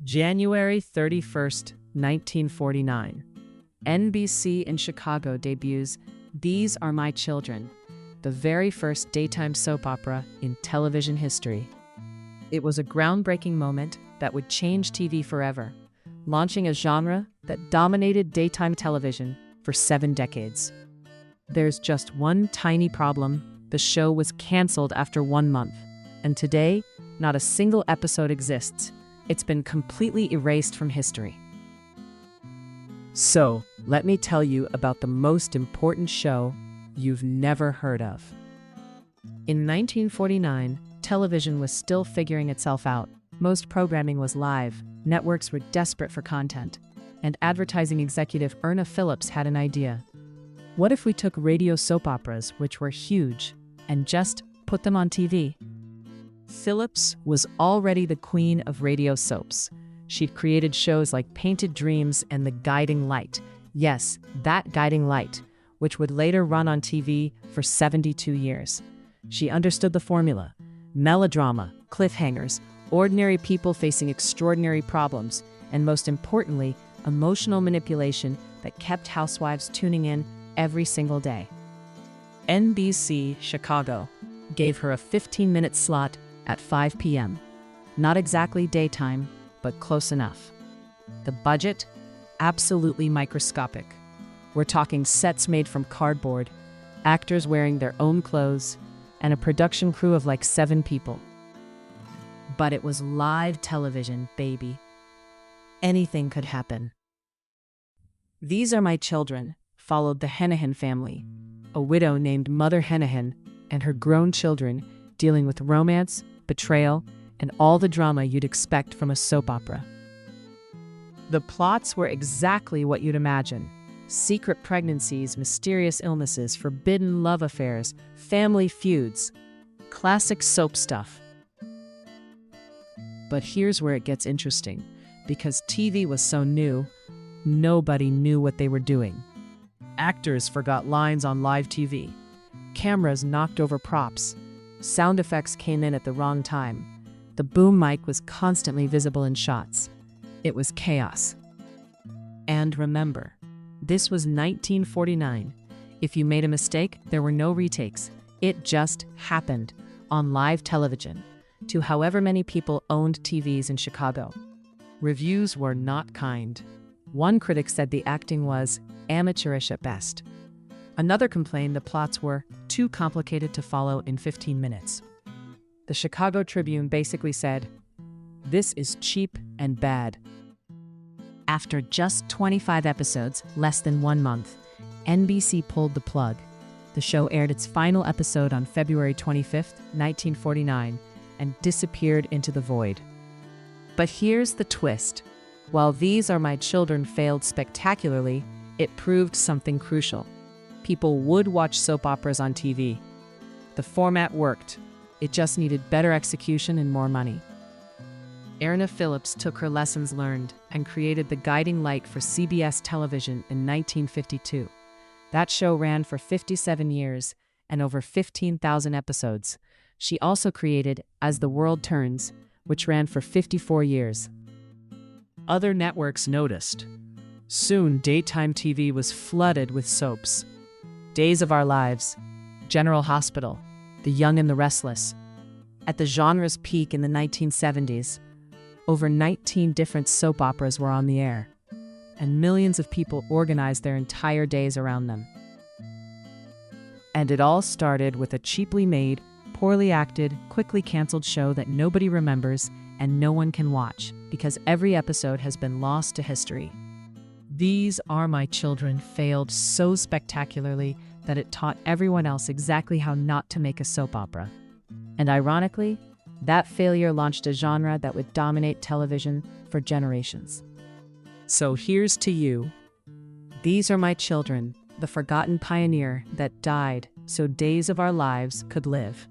January 31st, 1949. NBC in Chicago debuts These Are My Children, the very first daytime soap opera in television history. It was a groundbreaking moment that would change TV forever, launching a genre that dominated daytime television for 7 decades. There's just one tiny problem. The show was canceled after 1 month, and today, not a single episode exists. It's been completely erased from history. So, let me tell you about the most important show you've never heard of. In 1949, television was still figuring itself out. Most programming was live, networks were desperate for content, and advertising executive Erna Phillips had an idea. What if we took radio soap operas, which were huge, and just put them on TV? Phillips was already the queen of radio soaps. She'd created shows like Painted Dreams and The Guiding Light. Yes, that Guiding Light, which would later run on TV for 72 years. She understood the formula: melodrama, cliffhangers, ordinary people facing extraordinary problems, and most importantly, emotional manipulation that kept housewives tuning in every single day. NBC Chicago gave her a 15-minute slot at 5 p.m. Not exactly daytime, but close enough. The budget? Absolutely microscopic. We're talking sets made from cardboard, actors wearing their own clothes, and a production crew of like 7 people. But it was live television, baby. Anything could happen. These Are My Children followed the Hennihan family, a widow named Mother Hennihan and her grown children dealing with romance, betrayal, and all the drama you'd expect from a soap opera. The plots were exactly what you'd imagine: secret pregnancies, mysterious illnesses, forbidden love affairs, family feuds. Classic soap stuff. But here's where it gets interesting. Because TV was so new, nobody knew what they were doing. Actors forgot lines on live TV. Cameras knocked over props. Sound effects came in at the wrong time. The boom mic was constantly visible in shots. It was chaos. And remember, this was 1949. If you made a mistake, there were no retakes. It just happened on live television to however many people owned TVs in Chicago. Reviews were not kind. One critic said the acting was amateurish at best. Another complained the plots were too complicated to follow in 15 minutes. The Chicago Tribune basically said, "This is cheap and bad." After just 25 episodes, less than 1 month, NBC pulled the plug. The show aired its final episode on February 25th, 1949, and disappeared into the void. But here's the twist. While These Are My Children failed spectacularly, it proved something crucial. People would watch soap operas on TV. The format worked. It just needed better execution and more money. Erna Phillips took her lessons learned and created The Guiding Light for CBS television in 1952. That show ran for 57 years and over 15,000 episodes. She also created As the World Turns, which ran for 54 years. Other networks noticed. Soon, daytime TV was flooded with soaps. Days of Our Lives, General Hospital, The Young and the Restless. At the genre's peak in the 1970s, over 19 different soap operas were on the air, and millions of people organized their entire days around them. And it all started with a cheaply made, poorly acted, quickly canceled show that nobody remembers and no one can watch because every episode has been lost to history. These Are My Children failed so spectacularly that it taught everyone else exactly how not to make a soap opera. And ironically, that failure launched a genre that would dominate television for generations. So here's to you. These Are My Children, the forgotten pioneer that died so Days of Our Lives could live.